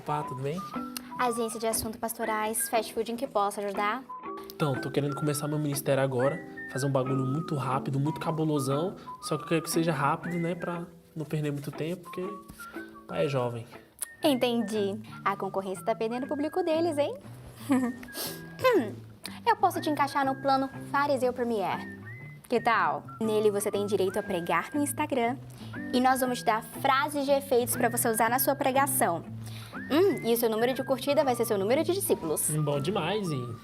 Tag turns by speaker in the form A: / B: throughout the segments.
A: Opa, tudo bem?
B: Agência de Assuntos Pastorais, fast food em que posso ajudar?
A: Então, tô querendo começar meu ministério agora, fazer um bagulho muito rápido, muito cabulosão, só que eu quero que seja rápido, né, pra não perder muito tempo, porque pai é jovem.
B: Entendi. A concorrência tá perdendo o público deles, hein? Eu posso te encaixar no plano Fariseu Premier. Que tal? Nele você tem direito a pregar no Instagram e nós vamos te dar frases de efeitos para você usar na sua pregação. E o seu número de curtida vai ser seu número de discípulos.
A: Bom demais, e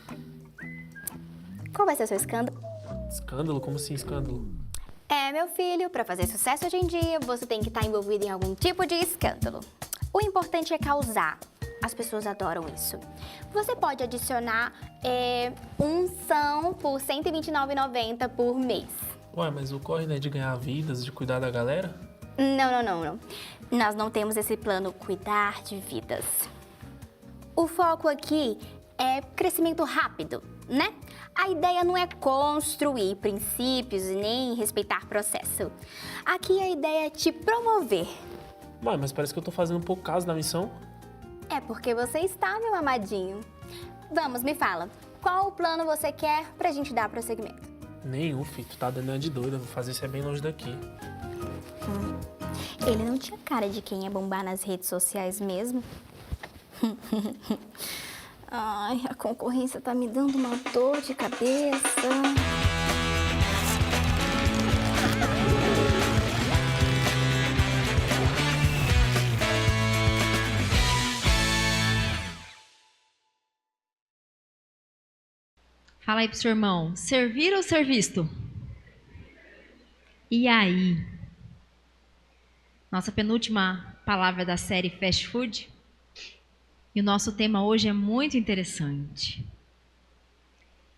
B: Qual vai ser o seu escândalo?
A: escândalo? Como assim escândalo?
B: Meu filho, para fazer sucesso hoje em dia, você tem que estar envolvido em algum tipo de escândalo. O importante é causar. As pessoas adoram isso. Você pode adicionar unção por R$ 129,90 por mês.
A: Ué, mas o corre, né, de ganhar vidas, de cuidar da galera?
B: Não. Nós não temos esse plano cuidar de vidas. O foco aqui é crescimento rápido, né? A ideia não é construir princípios e nem respeitar processo. Aqui a ideia é te promover.
A: Ué, mas parece que eu tô fazendo um pouco caso da missão.
B: É porque você está, meu amadinho. Vamos, me fala. Qual plano você quer pra gente dar prosseguimento?
A: Nenhum, filho, tu tá dando de doida, vou fazer isso bem longe daqui.
B: Ele não tinha cara de quem ia bombar nas redes sociais mesmo. Ai, a concorrência tá me dando uma dor de cabeça.
C: Fala aí pro seu irmão, servir ou ser visto? E aí? Nossa penúltima palavra da série Fast Food. E o nosso tema hoje é muito interessante.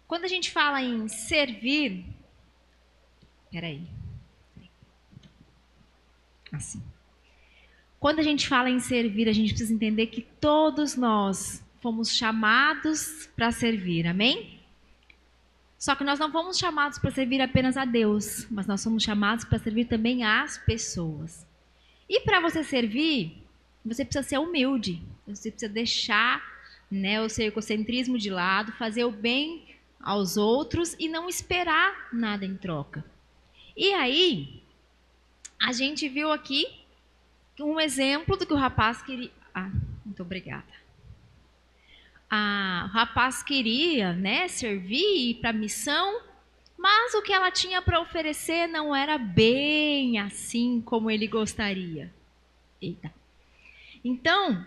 C: Quando a gente fala em servir... Peraí. Assim. Quando a gente fala em servir, a gente precisa entender que todos nós fomos chamados para servir, amém? Só que nós não fomos chamados para servir apenas a Deus, mas nós somos chamados para servir também às pessoas. E para você servir, você precisa ser humilde. Você precisa deixar, né, o seu egocentrismo de lado, fazer o bem aos outros e não esperar nada em troca. E aí, a gente viu aqui um exemplo do que o rapaz queria... muito obrigada. O rapaz queria, né, servir e ir para a missão, mas o que ela tinha para oferecer não era bem assim como ele gostaria. Eita. Então,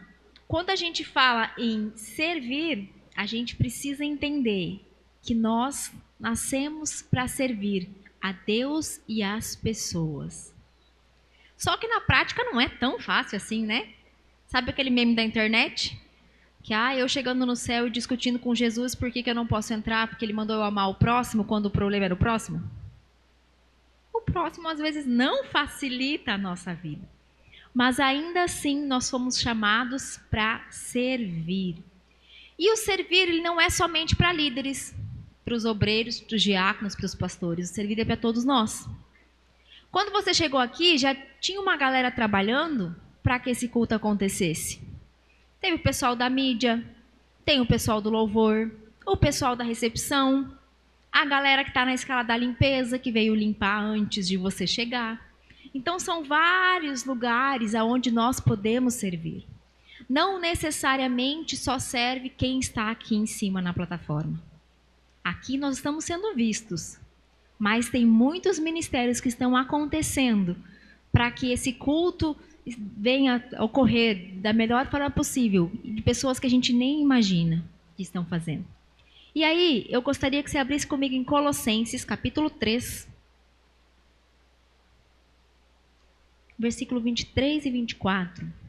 C: quando a gente fala em servir, a gente precisa entender que nós nascemos para servir a Deus e às pessoas. Só que na prática não é tão fácil assim, né? Sabe aquele meme da internet? Que eu chegando no céu e discutindo com Jesus por que eu não posso entrar, porque ele mandou eu amar o próximo quando o problema era o próximo. O próximo às vezes não facilita a nossa vida. Mas ainda assim nós fomos chamados para servir. E o servir ele não é somente para líderes, para os obreiros, para os diáconos, para os pastores. O servir é para todos nós. Quando você chegou aqui, já tinha uma galera trabalhando para que esse culto acontecesse. Teve o pessoal da mídia, tem o pessoal do louvor, o pessoal da recepção, a galera que está na escala da limpeza, que veio limpar antes de você chegar. Então, são vários lugares aonde nós podemos servir. Não necessariamente só serve quem está aqui em cima na plataforma. Aqui nós estamos sendo vistos, mas tem muitos ministérios que estão acontecendo para que esse culto venha a ocorrer da melhor forma possível, de pessoas que a gente nem imagina que estão fazendo. E aí, eu gostaria que você abrisse comigo em Colossenses, capítulo 3, versículo 23 e 24.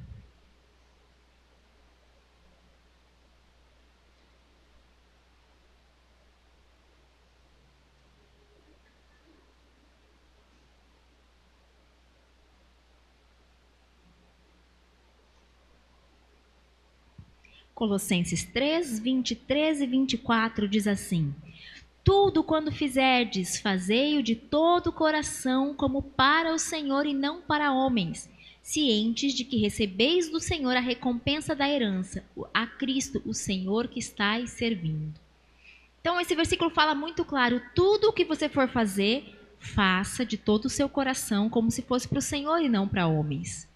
C: Colossenses 3, 23 e 24 diz assim: Tudo quando fizerdes, fazei-o de todo o coração, como para o Senhor e não para homens, cientes de que recebeis do Senhor a recompensa da herança, a Cristo, o Senhor que estáis servindo. Então esse versículo fala muito claro, tudo o que você for fazer, faça de todo o seu coração, como se fosse para o Senhor e não para homens.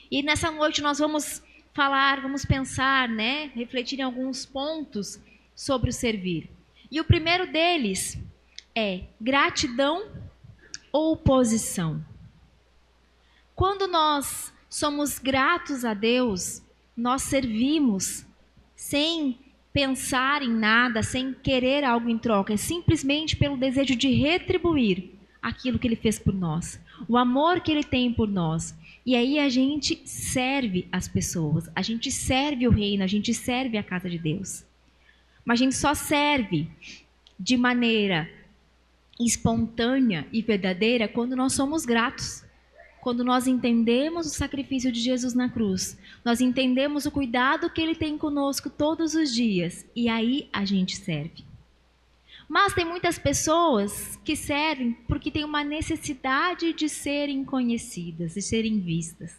C: E nessa noite nós vamos falar, vamos pensar, né, refletir em alguns pontos sobre o servir. E o primeiro deles é gratidão ou posição. Quando nós somos gratos a Deus, nós servimos sem pensar em nada, sem querer algo em troca, é simplesmente pelo desejo de retribuir aquilo que Ele fez por nós, o amor que Ele tem por nós. E aí a gente serve as pessoas, a gente serve o reino, a gente serve a casa de Deus. Mas a gente só serve de maneira espontânea e verdadeira quando nós somos gratos. Quando nós entendemos o sacrifício de Jesus na cruz, nós entendemos o cuidado que Ele tem conosco todos os dias, e aí a gente serve. Mas tem muitas pessoas que servem porque têm uma necessidade de serem conhecidas, de serem vistas.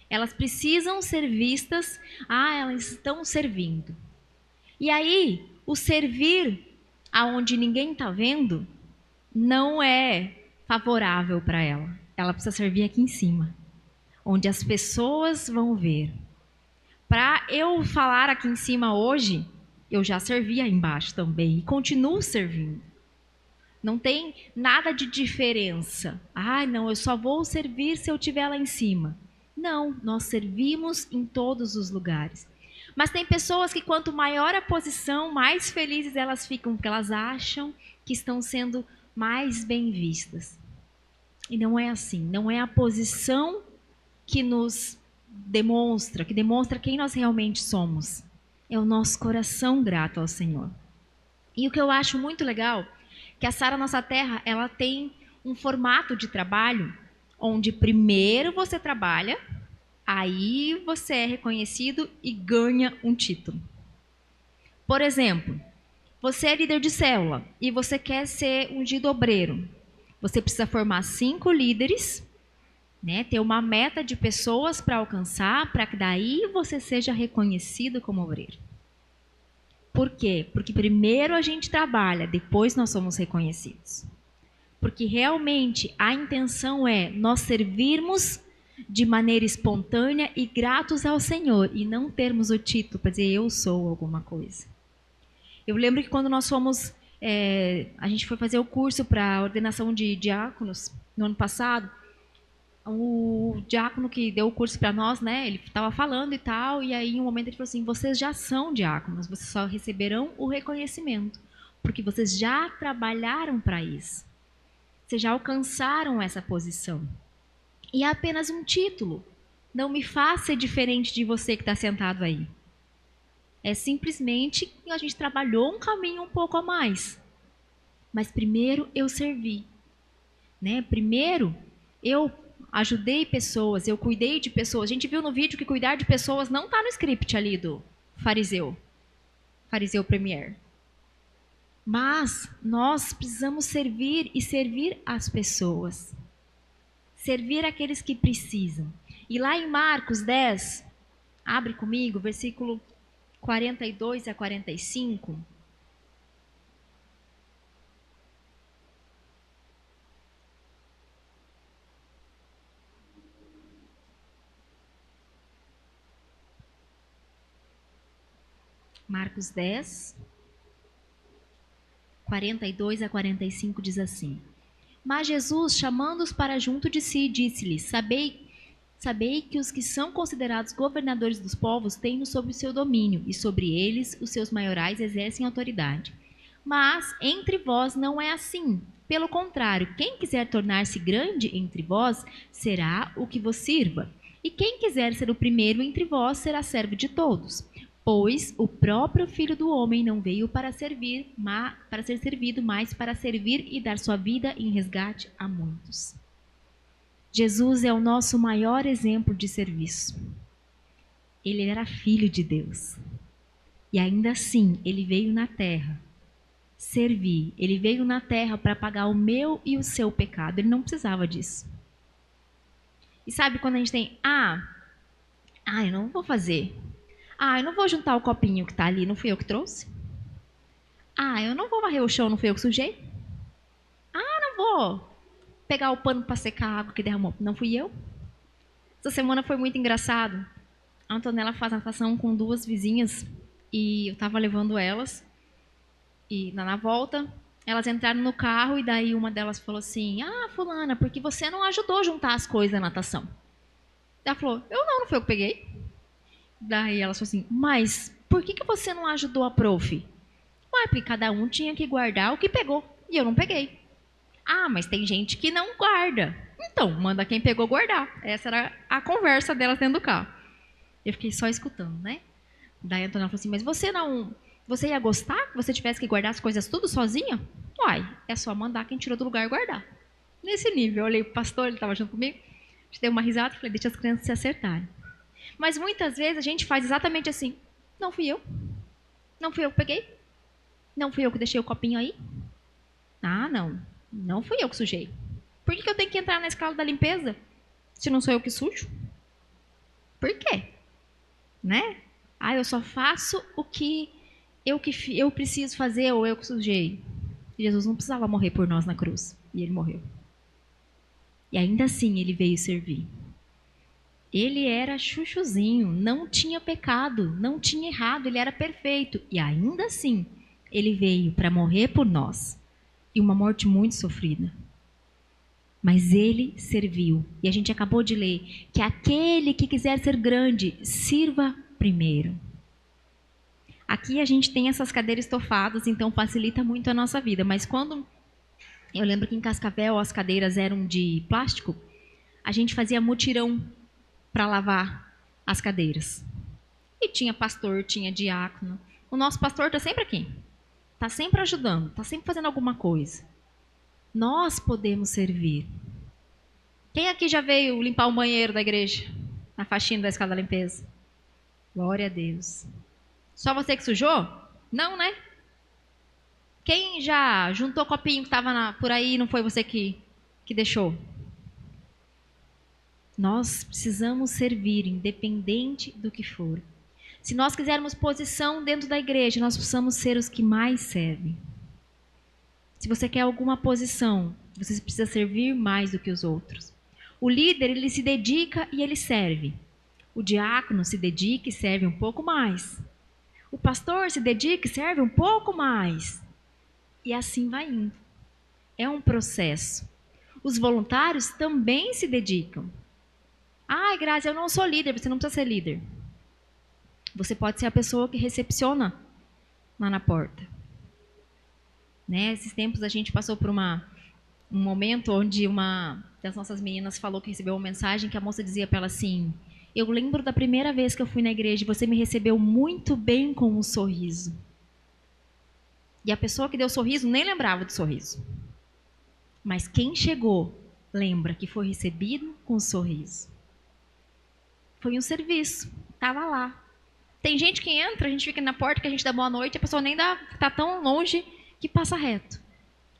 C: Elas precisam ser vistas, elas estão servindo. E aí, o servir aonde ninguém está vendo não é favorável para ela. Ela precisa servir aqui em cima, onde as pessoas vão ver. Para eu falar aqui em cima hoje, eu já servi aí embaixo também e continuo servindo. Não tem nada de diferença. Não, eu só vou servir se eu estiver lá em cima. Não, nós servimos em todos os lugares. Mas tem pessoas que quanto maior a posição, mais felizes elas ficam, porque elas acham que estão sendo mais bem vistas. E não é assim, não é a posição que nos demonstra, que demonstra quem nós realmente somos. É o nosso coração grato ao Senhor. E o que eu acho muito legal, que a Sara Nossa Terra, ela tem um formato de trabalho, onde primeiro você trabalha, aí você é reconhecido e ganha um título. Por exemplo, você é líder de célula e você quer ser ungido obreiro. Você precisa formar 5 líderes, né, ter uma meta de pessoas para alcançar, para que daí você seja reconhecido como obreiro. Por quê? Porque primeiro a gente trabalha, depois nós somos reconhecidos. Porque realmente a intenção é nós servirmos de maneira espontânea e gratos ao Senhor, e não termos o título para dizer eu sou alguma coisa. Eu lembro que quando nós fomos, a gente foi fazer o curso para a ordenação de diáconos no ano passado, o diácono que deu o curso para nós, né, ele estava falando e tal, e aí em um momento ele falou assim, vocês já são diáconos, vocês só receberão o reconhecimento, porque vocês já trabalharam para isso, vocês já alcançaram essa posição. E é apenas um título, não me faça ser diferente de você que está sentado aí. É simplesmente que a gente trabalhou um caminho um pouco a mais. Mas primeiro eu servi, né? Primeiro eu ajudei pessoas, eu cuidei de pessoas. A gente viu no vídeo que cuidar de pessoas não está no script ali do fariseu premier. Mas nós precisamos servir e servir as pessoas. Servir aqueles que precisam. E lá em Marcos 10, abre comigo, versículo 42 a 45. Marcos 10, 42 a 45 diz assim: Mas Jesus, chamando-os para junto de si, disse-lhes: Sabei que os que são considerados governadores dos povos têm-no sob o seu domínio, e sobre eles os seus maiorais exercem autoridade. Mas entre vós não é assim. Pelo contrário, quem quiser tornar-se grande entre vós, será o que vos sirva. E quem quiser ser o primeiro entre vós, será servo de todos. Pois o próprio Filho do Homem não veio para ser servido, mas para servir e dar sua vida em resgate a muitos. Jesus é o nosso maior exemplo de serviço. Ele era filho de Deus. E ainda assim, ele veio na terra servir. Ele veio na terra para pagar o meu e o seu pecado. Ele não precisava disso. E sabe quando a gente tem, eu não vou fazer. Eu não vou juntar o copinho que tá ali, não fui eu que trouxe. Eu não vou varrer o chão, não fui eu que sujei. Não vou pegar o pano para secar a água que derramou, não fui eu. Essa semana foi muito engraçado. A Antonella faz natação com 2 vizinhas e eu tava levando elas. E na volta, elas entraram no carro e daí uma delas falou assim: fulana, porque você não ajudou a juntar as coisas da natação? Ela falou: não fui eu que peguei. Daí elas falaram assim: mas por que você não ajudou a prof? Porque cada um tinha que guardar o que pegou e eu não peguei. Mas tem gente que não guarda. Então, manda quem pegou guardar. Essa era a conversa delas dentro do carro. Eu fiquei só escutando, né? Daí a Antonella falou assim: mas você ia gostar que você tivesse que guardar as coisas tudo sozinha? É só mandar quem tirou do lugar guardar. Nesse nível, eu olhei pro pastor, ele estava junto comigo, a gente deu uma risada e falei: deixa as crianças se acertarem. Mas muitas vezes a gente faz exatamente assim: não fui eu. Não fui eu que peguei. Não fui eu que deixei o copinho aí. Não fui eu que sujei. Por que eu tenho que entrar na escala da limpeza se não sou eu que sujo? Por quê? Né? Eu só faço o que eu preciso fazer ou eu que sujei. Jesus não precisava morrer por nós na cruz. E ele morreu. E ainda assim ele veio servir. Ele era chuchuzinho, não tinha pecado, não tinha errado, ele era perfeito. E ainda assim, ele veio para morrer por nós. E uma morte muito sofrida. Mas ele serviu. E a gente acabou de ler que aquele que quiser ser grande, sirva primeiro. Aqui a gente tem essas cadeiras estofadas, então facilita muito a nossa vida. Mas quando... Eu lembro que em Cascavel as cadeiras eram de plástico, a gente fazia mutirão para lavar as cadeiras. E tinha pastor, tinha diácono. O nosso pastor está sempre aqui. Está sempre ajudando, está sempre fazendo alguma coisa. Nós podemos servir. Quem aqui já veio limpar o banheiro da igreja? Na faxina da escada da limpeza? Glória a Deus. Só você que sujou? Não, né? Quem já juntou copinho que estava por aí e não foi você que deixou? Nós precisamos servir, independente do que for. Se nós quisermos posição dentro da igreja, nós precisamos ser os que mais servem. Se você quer alguma posição, você precisa servir mais do que os outros. O líder, ele se dedica e ele serve. O diácono se dedica e serve um pouco mais. O pastor se dedica e serve um pouco mais. E assim vai indo. É um processo. Os voluntários também se dedicam. Grazi, eu não sou líder. Você não precisa ser líder. Você pode ser a pessoa que recepciona lá na porta. Né? Esses tempos a gente passou por um momento onde uma das nossas meninas falou que recebeu uma mensagem que a moça dizia para ela assim: eu lembro da primeira vez que eu fui na igreja e você me recebeu muito bem com um sorriso. E a pessoa que deu o sorriso nem lembrava do sorriso. Mas quem chegou lembra que foi recebido com um sorriso. Foi um serviço, estava lá. Tem gente que entra, a gente fica na porta, que a gente dá boa noite, a pessoa nem está tão longe que passa reto.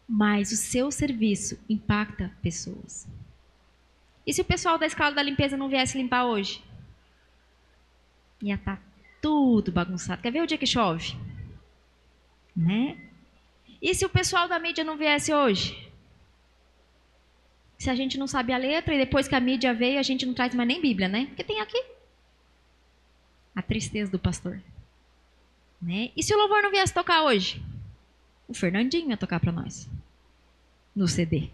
C: Mas o seu serviço impacta pessoas. E se o pessoal da escala da limpeza não viesse limpar hoje? Ia estar tudo bagunçado. Quer ver o dia que chove? Né? E se o pessoal da mídia não viesse hoje? Se a gente não sabe a letra e depois que a mídia veio, a gente não traz mais nem Bíblia, né? Porque tem aqui a tristeza do pastor. Né? E se o louvor não viesse tocar hoje? O Fernandinho ia tocar para nós. No CD.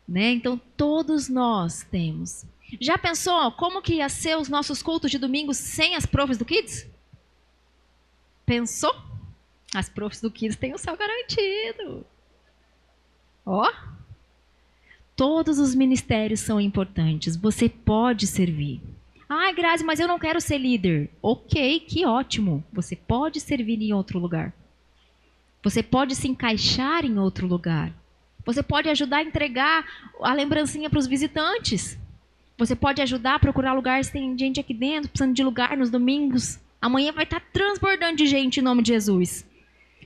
C: Né? Então, todos nós temos. Já pensou como que ia ser os nossos cultos de domingo sem as profs do Kids? Pensou? As profs do Kids têm o céu garantido. Todos os ministérios são importantes. Você pode servir. Grazi, mas eu não quero ser líder. Ok, que ótimo. Você pode servir em outro lugar. Você pode se encaixar em outro lugar. Você pode ajudar a entregar a lembrancinha para os visitantes. Você pode ajudar a procurar lugares, tem gente aqui dentro, precisando de lugar nos domingos. Amanhã vai estar transbordando de gente em nome de Jesus.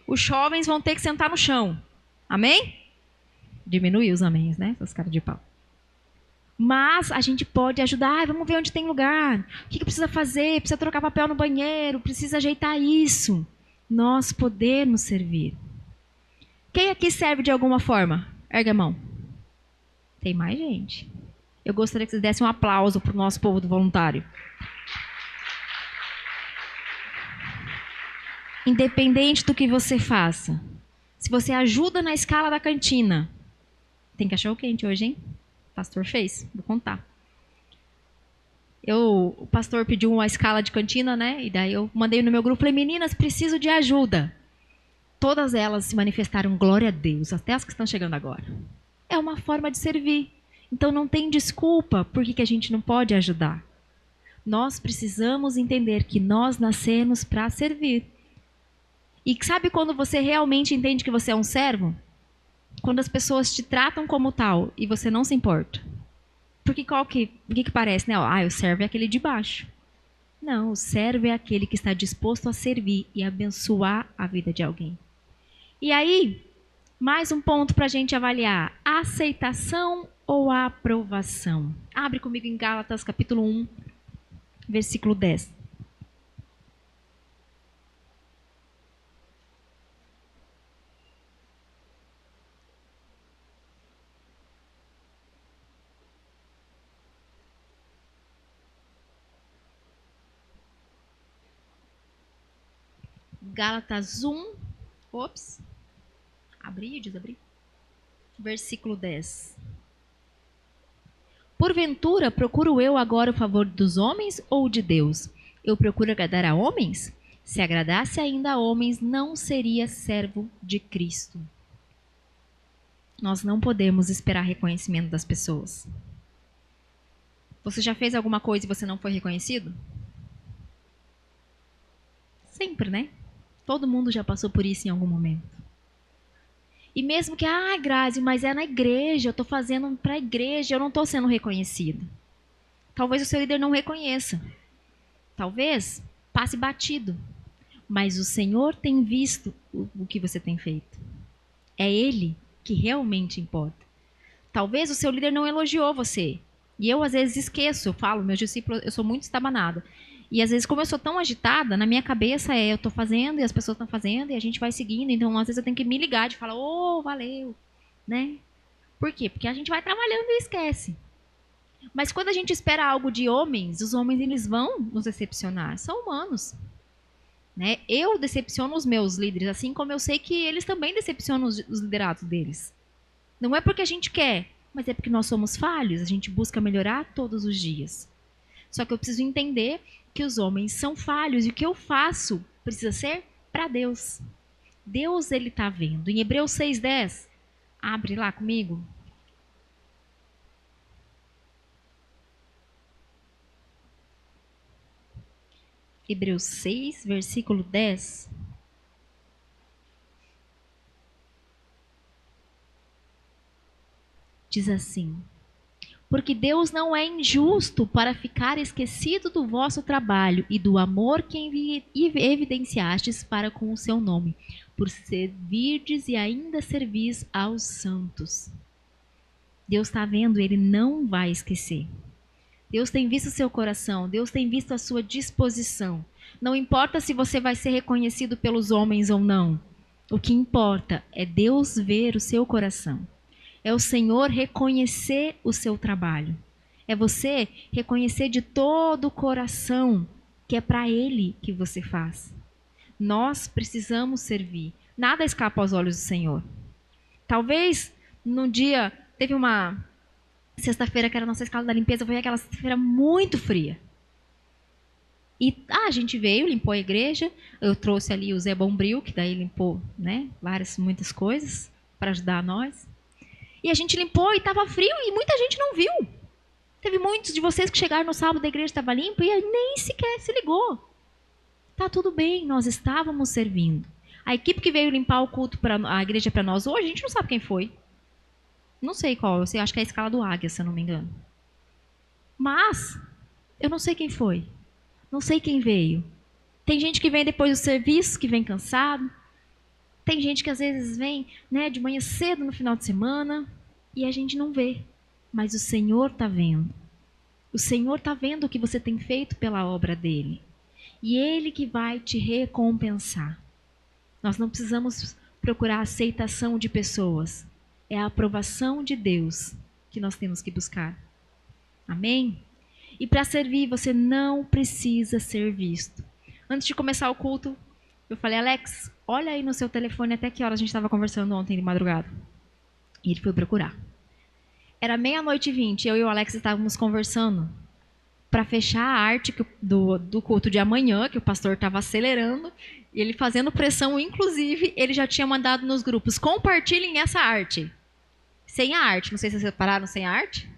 C: Os jovens vão ter que sentar no chão. Amém? Diminuir os améns, né? Essas caras de pau. Mas a gente pode ajudar. Vamos ver onde tem lugar. O que precisa fazer? Precisa trocar papel no banheiro. Precisa ajeitar isso. Nós podemos servir. Quem aqui serve de alguma forma? Ergue a mão. Tem mais gente. Eu gostaria que vocês dessem um aplauso para o nosso povo do voluntário. Independente do que você faça. Se você ajuda na escala da cantina. Tem cachorro quente hoje, hein? O pastor fez. Vou contar. O pastor pediu uma escala de cantina, né? E daí eu mandei no meu grupo. Falei, meninas, preciso de ajuda. Todas elas se manifestaram, glória a Deus. Até as que estão chegando agora. É uma forma de servir. Então não tem desculpa por que a gente não pode ajudar. Nós precisamos entender que nós nascemos para servir. E sabe quando você realmente entende que você é um servo? Quando as pessoas te tratam como tal e você não se importa. Porque o que parece, né? O servo é aquele de baixo. Não, o servo é aquele que está disposto a servir e abençoar a vida de alguém. E aí, mais um ponto para a gente avaliar. Aceitação ou aprovação? Abre comigo em Gálatas capítulo 1, versículo 10. Gálatas 1, abri e desabri. Versículo 10. Porventura, procuro eu agora o favor dos homens ou de Deus? Eu procuro agradar a homens? Se agradasse ainda a homens, não seria servo de Cristo. Nós não podemos esperar reconhecimento das pessoas. Você já fez alguma coisa e você não foi reconhecido? Sempre, né? Todo mundo já passou por isso em algum momento. E mesmo que, Grazi, mas é na igreja, eu estou fazendo para a igreja, eu não estou sendo reconhecido. Talvez o seu líder não reconheça. Talvez passe batido. Mas o Senhor tem visto o que você tem feito. É Ele que realmente importa. Talvez o seu líder não elogiou você. E eu, às vezes, esqueço. Eu falo, meus discípulos, eu sou muito estabanada. E, às vezes, como eu sou tão agitada, na minha cabeça eu estou fazendo e as pessoas estão fazendo e a gente vai seguindo. Então, às vezes, eu tenho que me ligar de falar, valeu, né? Por quê? Porque a gente vai trabalhando e esquece. Mas quando a gente espera algo de homens, os homens, eles vão nos decepcionar. São humanos. Né? Eu decepciono os meus líderes, assim como eu sei que eles também decepcionam os liderados deles. Não é porque a gente quer, mas é porque nós somos falhos. A gente busca melhorar todos os dias. Só que eu preciso entender que os homens são falhos e o que eu faço precisa ser para Deus. Deus, ele está vendo. Em Hebreus 6:10, abre lá comigo. Hebreus 6, versículo 10. Diz assim: porque Deus não é injusto para ficar esquecido do vosso trabalho e do amor que evidenciastes para com o seu nome, por servirdes e ainda servis aos santos. Deus está vendo, ele não vai esquecer. Deus tem visto o seu coração, Deus tem visto a sua disposição. Não importa se você vai ser reconhecido pelos homens ou não. O que importa é Deus ver o seu coração. É o Senhor reconhecer o seu trabalho. É você reconhecer de todo o coração que é para Ele que você faz. Nós precisamos servir. Nada escapa aos olhos do Senhor. Talvez no dia, teve uma sexta-feira que era a nossa escala da limpeza, foi aquela sexta-feira muito fria. E a gente veio, limpou a igreja, eu trouxe ali o Zé Bombril, que daí limpou, né, muitas coisas para ajudar nós. E a gente limpou e estava frio e muita gente não viu. Teve muitos de vocês que chegaram no sábado, a igreja estava limpa e nem sequer se ligou. Tá tudo bem, nós estávamos servindo. A equipe que veio limpar o culto para a igreja para nós hoje, a gente não sabe quem foi. Não sei qual, eu acho que é a escala do Águia, se eu não me engano. Mas eu não sei quem foi. Não sei quem veio. Tem gente que vem depois do serviço, que vem cansado. Tem gente que às vezes vem, né, de manhã cedo no final de semana e a gente não vê. mas o Senhor está vendo. O Senhor está vendo o que você tem feito pela obra dele. E ele que vai te recompensar. Nós não precisamos procurar a aceitação de pessoas. É a aprovação de Deus que nós temos que buscar. Amém? E para servir, você não precisa ser visto. Antes de começar o culto, eu falei, Alex, olha aí no seu telefone até que horas a gente estava conversando ontem de madrugada. E ele foi procurar. Era 00:20, eu e o Alex estávamos conversando para fechar a arte do culto de amanhã, que o pastor estava acelerando, e ele fazendo pressão, inclusive, ele já tinha mandado nos grupos, compartilhem essa arte. Sem a arte, não sei se vocês separaram sem a arte.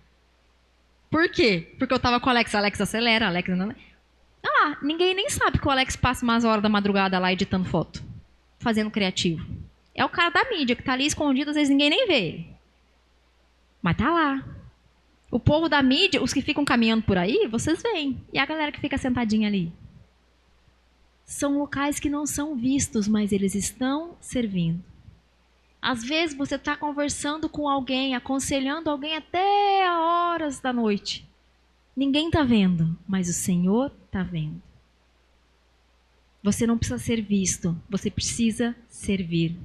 C: Por quê? Porque eu estava com o Alex acelera, Alex... Ah, ninguém nem sabe que o Alex passa umas horas da madrugada lá editando foto, fazendo criativo. É o cara da mídia, que está ali escondido, às vezes ninguém nem vê ele. Mas tá lá. O povo da mídia, os que ficam caminhando por aí, vocês veem. E a galera que fica sentadinha ali. São locais que não são vistos, mas eles estão servindo. Às vezes você está conversando com alguém, aconselhando alguém até horas da noite. Ninguém está vendo, mas o Senhor está vendo. Você não precisa ser visto, você precisa servir.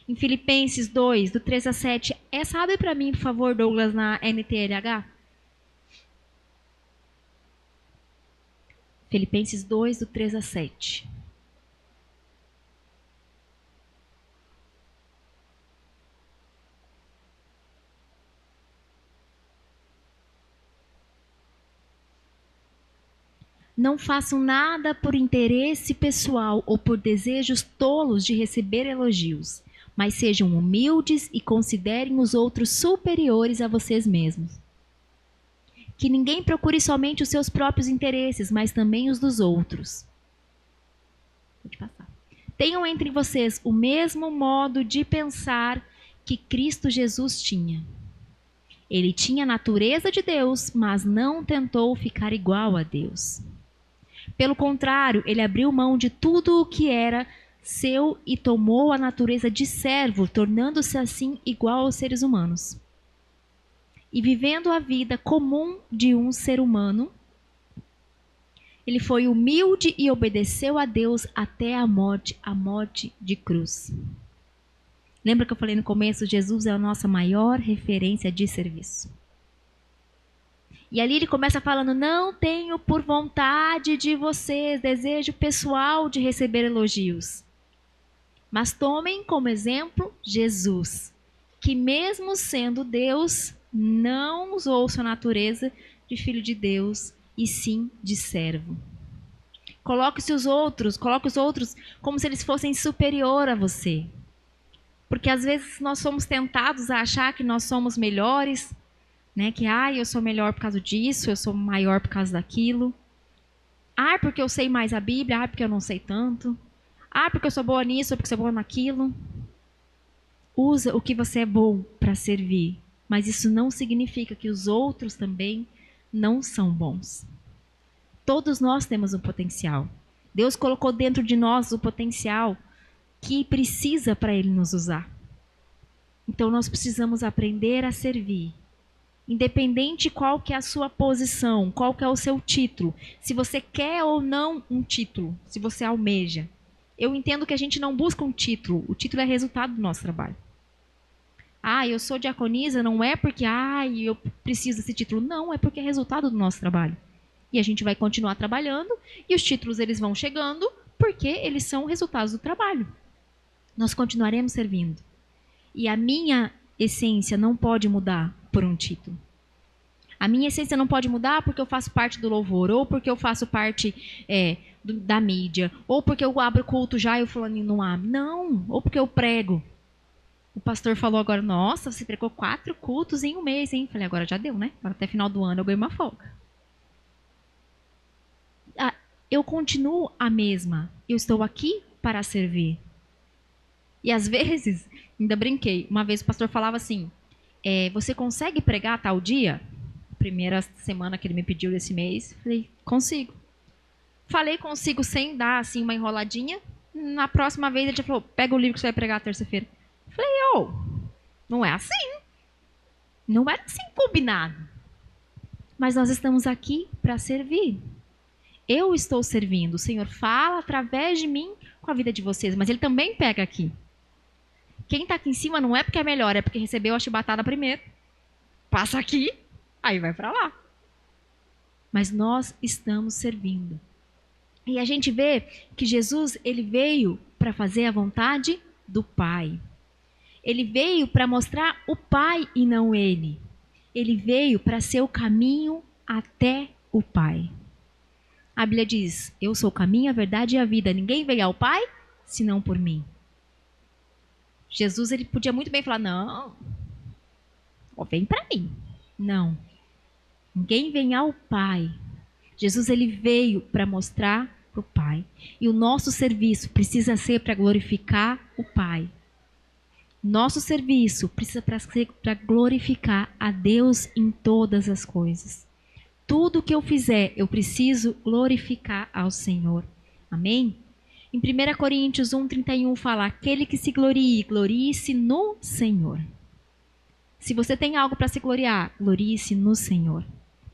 C: Em Filipenses 2, do 3-7. Essa abre para mim, por favor, Douglas, na NTLH. Filipenses 2, do 3-7. Não façam nada por interesse pessoal ou por desejos tolos de receber elogios, mas sejam humildes e considerem os outros superiores a vocês mesmos. Que ninguém procure somente os seus próprios interesses, mas também os dos outros. Pode passar. Tenham entre vocês o mesmo modo de pensar que Cristo Jesus tinha. Ele tinha a natureza de Deus, mas não tentou ficar igual a Deus. Pelo contrário, ele abriu mão de tudo o que era seu e tomou a natureza de servo, tornando-se assim igual aos seres humanos. E vivendo a vida comum de um ser humano, ele foi humilde e obedeceu a Deus até a morte de cruz. Lembra que eu falei no começo? Jesus é a nossa maior referência de serviço. E ali ele começa falando, não tenho por vontade de vocês desejo pessoal de receber elogios. Mas tomem como exemplo Jesus, que mesmo sendo Deus, não usou sua natureza de filho de Deus, e sim de servo. Coloque os outros como se eles fossem superior a você. Porque às vezes nós somos tentados a achar que nós somos melhores, né? Que eu sou melhor por causa disso, eu sou maior por causa daquilo. Porque eu sei mais a Bíblia, porque eu não sei tanto. Porque eu sou boa nisso, porque eu sou boa naquilo. Usa o que você é bom para servir, mas isso não significa que os outros também não são bons. Todos nós temos um potencial. Deus colocou dentro de nós o potencial que precisa para Ele nos usar. Então nós precisamos aprender a servir. Independente qual que é a sua posição, qual que é o seu título, se você quer ou não um título, se você almeja. Eu entendo que a gente não busca um título, o título é resultado do nosso trabalho. Eu sou diaconisa, não é porque eu preciso desse título, não, é porque é resultado do nosso trabalho. E a gente vai continuar trabalhando e os títulos eles vão chegando porque eles são resultados do trabalho. Nós continuaremos servindo. E a minha essência não pode mudar por um título. A minha essência não pode mudar porque eu faço parte do louvor, ou porque eu faço parte da mídia, ou porque eu abro culto já e o fulaninho não abre. Não, ou porque eu prego. O pastor falou agora, nossa, você pregou 4 cultos em um mês, hein? Falei, agora já deu, né? Agora até final do ano eu ganho uma folga. Eu continuo a mesma. Eu estou aqui para servir. E às vezes, ainda brinquei, uma vez o pastor falava assim, você consegue pregar tal dia? Primeira semana que ele me pediu desse mês, falei, consigo. Falei consigo sem dar assim uma enroladinha. Na próxima vez ele já falou, pega o livro que você vai pregar terça-feira. Falei, não é assim. Não era assim combinado. Mas nós estamos aqui para servir. Eu estou servindo. O Senhor fala através de mim com a vida de vocês, mas Ele também pega aqui. Quem está aqui em cima não é porque é melhor, é porque recebeu a chibatada primeiro. Passa aqui, aí vai para lá. Mas nós estamos servindo. E a gente vê que Jesus, ele veio para fazer a vontade do Pai. Ele veio para mostrar o Pai e não ele. Ele veio para ser o caminho até o Pai. A Bíblia diz, eu sou o caminho, a verdade e a vida. Ninguém veio ao Pai, senão por mim. Jesus, ele podia muito bem falar, não, vem para mim. Não. Ninguém vem ao Pai. Jesus, ele veio para mostrar para o Pai. E o nosso serviço precisa ser para glorificar o Pai. Nosso serviço precisa ser para glorificar a Deus em todas as coisas. Tudo que eu fizer, eu preciso glorificar ao Senhor. Amém? Em 1 Coríntios 1:31 fala, aquele que se glorie, glorie-se no Senhor. Se você tem algo para se gloriar, glorie-se no Senhor.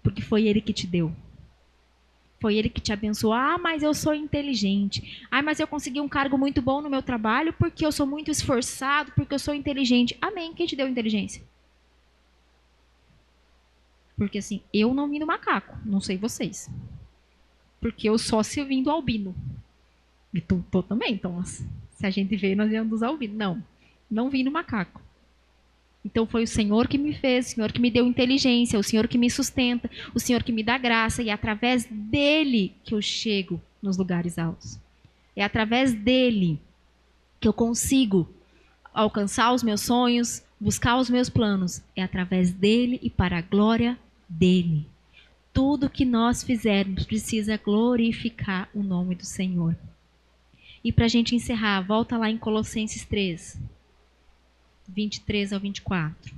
C: Porque foi Ele que te deu. Foi Ele que te abençoou. Ah, mas eu sou inteligente. Ah, mas eu consegui um cargo muito bom no meu trabalho porque eu sou muito esforçado, porque eu sou inteligente. Amém. Quem te deu inteligência? Porque assim, eu não vim do macaco. Não sei vocês. Porque eu só se vim do albino. E tu também. Então, se a gente veio, nós viemos dos albinos. Não. Não vim do macaco. Então foi o Senhor que me fez, o Senhor que me deu inteligência, o Senhor que me sustenta, o Senhor que me dá graça, e é através dele que eu chego nos lugares altos. É através dele que eu consigo alcançar os meus sonhos, buscar os meus planos. É através dele e para a glória dele. Tudo que nós fizermos precisa glorificar o nome do Senhor. E para a gente encerrar, volta lá em Colossenses 3. 23 ao 24.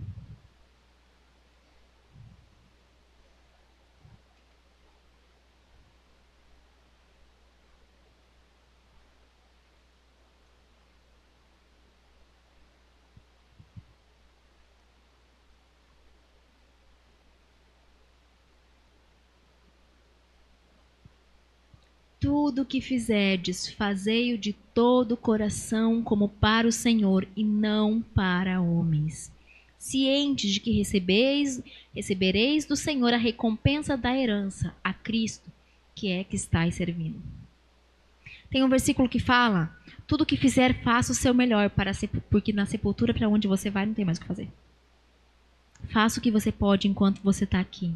C: Tudo o que fizerdes, fazei-o de todo o coração, como para o Senhor, e não para homens. Cientes de que recebereis do Senhor a recompensa da herança, a Cristo, que estáis servindo. Tem um versículo que fala, tudo o que fizer, faça o seu melhor, porque na sepultura para onde você vai não tem mais o que fazer. Faça o que você pode enquanto você está aqui.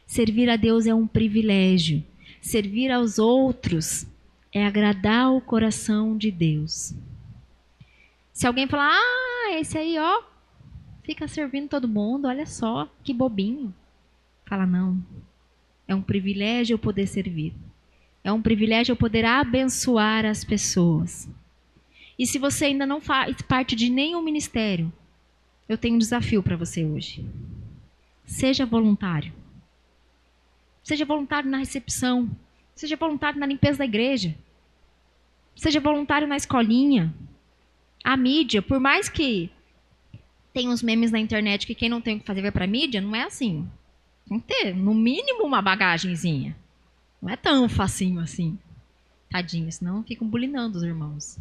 C: Servir a Deus é um privilégio. Servir aos outros é agradar o coração de Deus. Se alguém falar, esse aí, fica servindo todo mundo, olha só, que bobinho. Fala, não. É um privilégio eu poder servir. É um privilégio eu poder abençoar as pessoas. E se você ainda não faz parte de nenhum ministério, eu tenho um desafio para você hoje. Seja voluntário. Seja voluntário na recepção. Seja voluntário na limpeza da igreja. Seja voluntário na escolinha. A mídia, por mais que tem uns memes na internet que quem não tem o que fazer vai para a mídia, não é assim. Tem que ter, no mínimo, uma bagagenzinha. Não é tão facinho assim. Tadinho, senão ficam bulinando os irmãos.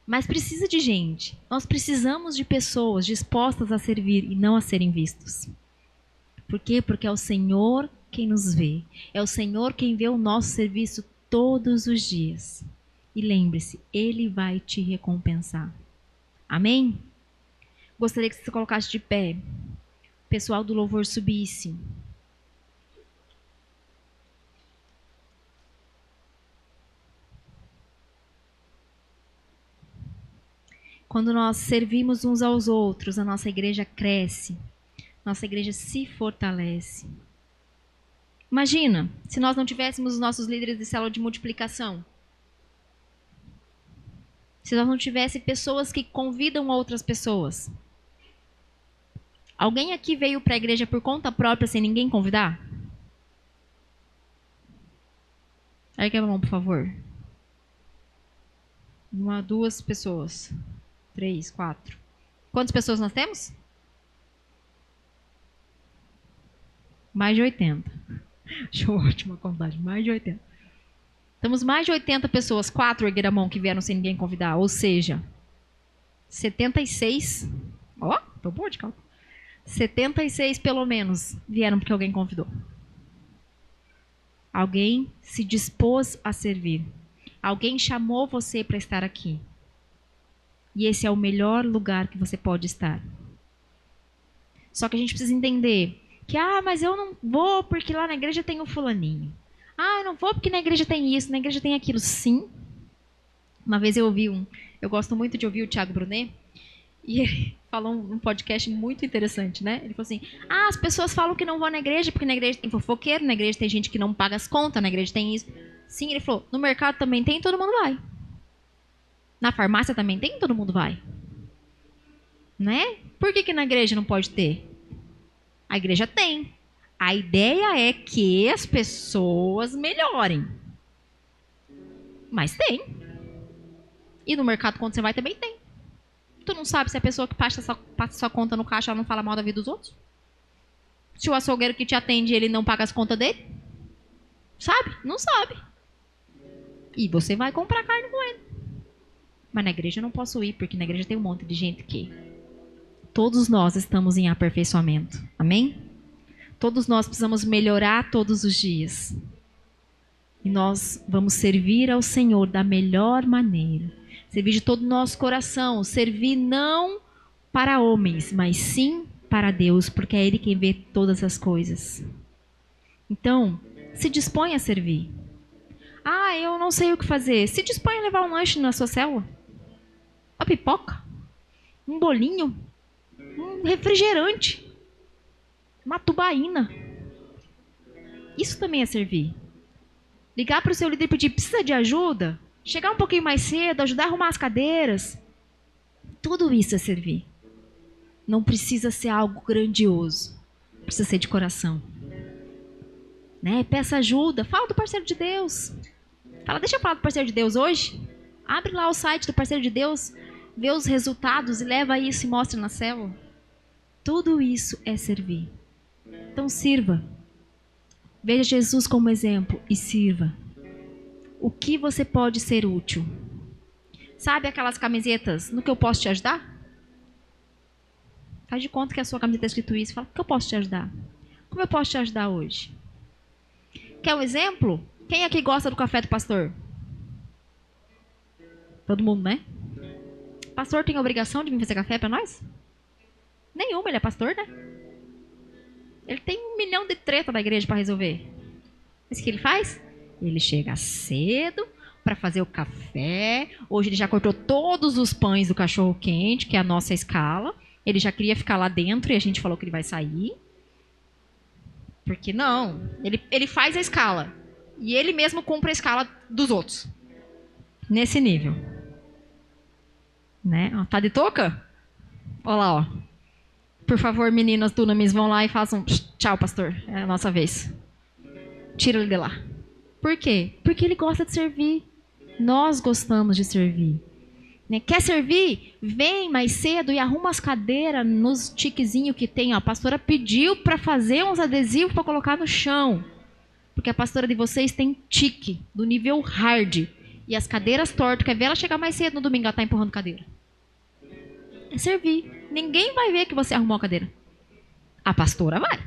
C: Mas precisa de gente. Nós precisamos de pessoas dispostas a servir e não a serem vistos. Por quê? Porque é o Senhor quem nos vê. É o Senhor quem vê o nosso serviço todos os dias. E lembre-se, Ele vai te recompensar. Amém? Gostaria que você se colocasse de pé. O pessoal do louvor subisse. Quando nós servimos uns aos outros, a nossa igreja cresce. Nossa igreja se fortalece. Imagina, se nós não tivéssemos os nossos líderes de célula de multiplicação. Se nós não tivéssemos pessoas que convidam outras pessoas. Alguém aqui veio para a igreja por conta própria, sem ninguém convidar? Ergue a mão, por favor. 1, 2 pessoas. 3, 4. Quantas pessoas nós temos? Mais de 80. Acho ótima a contagem, mais de 80. Temos mais de 80 pessoas, 4 ergueram a mão que vieram sem ninguém convidar, ou seja, 76. Ó, tô boa de cálculo. 76 pelo menos vieram porque alguém convidou. Alguém se dispôs a servir. Alguém chamou você para estar aqui. E esse é o melhor lugar que você pode estar. Só que a gente precisa entender que, mas eu não vou porque lá na igreja tem o fulaninho. Eu não vou porque na igreja tem isso, na igreja tem aquilo. Sim. Uma vez eu gosto muito de ouvir o Thiago Brunet, e ele falou um podcast muito interessante, né? Ele falou assim, as pessoas falam que não vão na igreja porque na igreja tem fofoqueiro, na igreja tem gente que não paga as contas, na igreja tem isso. Sim, ele falou, no mercado também tem, todo mundo vai. Na farmácia também tem, todo mundo vai. Né? Por que na igreja não pode ter? A igreja tem. A ideia é que as pessoas melhorem. Mas tem. E no mercado, quando você vai, também tem. Tu não sabe se a pessoa que passa sua conta no caixa, ela não fala mal da vida dos outros? Se o açougueiro que te atende, ele não paga as contas dele? Sabe? Não sabe. E você vai comprar carne com ele. Mas na igreja eu não posso ir, porque na igreja tem um monte de gente que... Todos nós estamos em aperfeiçoamento. Amém? Todos nós precisamos melhorar todos os dias. E nós vamos servir ao Senhor da melhor maneira. Servir de todo o nosso coração. Servir não para homens, mas sim para Deus, porque é Ele quem vê todas as coisas. Então, se dispõe a servir. Eu não sei o que fazer. Se dispõe a levar um lanche na sua célula. Uma pipoca. Um bolinho. Um refrigerante. Uma tubaína. Isso também é servir. Ligar para o seu líder e pedir, precisa de ajuda? Chegar um pouquinho mais cedo, ajudar a arrumar as cadeiras. Tudo isso é servir. Não precisa ser algo grandioso. Precisa ser de coração. Né? Peça ajuda. Fala do parceiro de Deus. Fala, deixa eu falar do parceiro de Deus hoje. Abre lá o site do parceiro de Deus. Vê os resultados e leva isso e mostra na célula. Tudo isso é servir. Então sirva. Veja Jesus como exemplo e sirva. O que você pode ser útil? Sabe aquelas camisetas, no que eu posso te ajudar? Faz de conta que a sua camiseta está escrito isso. Fala, o que eu posso te ajudar? Como eu posso te ajudar hoje? Quer um exemplo? Quem aqui gosta do café do pastor? Todo mundo, né? O pastor tem a obrigação de vir fazer café para nós? Nenhuma, ele é pastor, né? Ele tem 1 milhão de treta da igreja para resolver. Mas o que ele faz? Ele chega cedo para fazer o café. Hoje ele já cortou todos os pães do cachorro quente, que é a nossa escala. Ele já queria ficar lá dentro e a gente falou que ele vai sair. Porque não, ele faz a escala. E ele mesmo cumpre a escala dos outros. Nesse nível. Né? Tá de touca? Olha lá, ó. Por favor, meninas dunamis, vão lá e façam tchau, pastor. É a nossa vez. Tira ele de lá. Por quê? Porque ele gosta de servir. Nós gostamos de servir. Né? Quer servir? Vem mais cedo e arruma as cadeiras nos tiquezinhos que tem. Ó. A pastora pediu para fazer uns adesivos para colocar no chão. Porque a pastora de vocês tem tique do nível hard. E as cadeiras tortas. Quer ver ela chegar mais cedo no domingo? Ela está empurrando cadeira. É servir. Ninguém vai ver que você arrumou a cadeira. A pastora vai.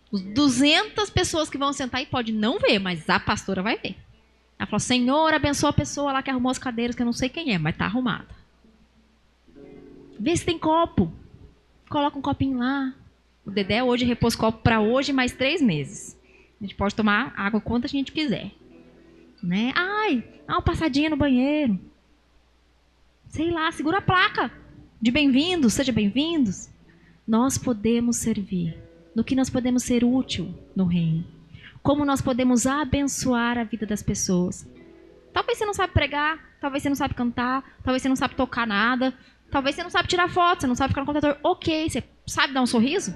C: Os 200 pessoas que vão sentar aí pode não ver, mas a pastora vai ver. Ela falou, Senhor, abençoa a pessoa lá que arrumou as cadeiras, que eu não sei quem é, mas está arrumada. Vê se tem copo. Coloca um copinho lá. O Dedé hoje repôs copo para hoje mais 3 meses. A gente pode tomar água quanto a gente quiser. Né? Uma passadinha no banheiro. Sei lá, segura a placa de bem-vindos, seja bem-vindos. Nós podemos servir. No que nós podemos ser útil no reino. Como nós podemos abençoar a vida das pessoas. Talvez você não sabe pregar, talvez você não sabe cantar, talvez você não sabe tocar nada, talvez você não sabe tirar foto, você não sabe ficar no computador. Ok, você sabe dar um sorriso?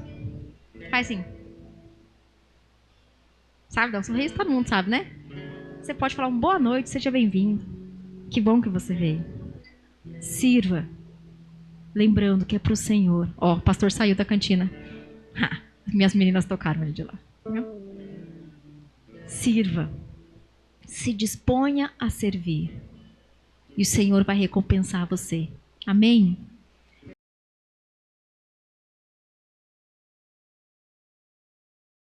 C: Faz assim. Sabe dar um sorriso? Todo mundo sabe, né? Você pode falar boa noite, seja bem-vindo. Que bom que você veio. Sirva. Lembrando que é para o Senhor. Ó, o pastor saiu da cantina. Minhas meninas tocaram ele de lá. Sirva. Se disponha a servir. E o Senhor vai recompensar você. Amém?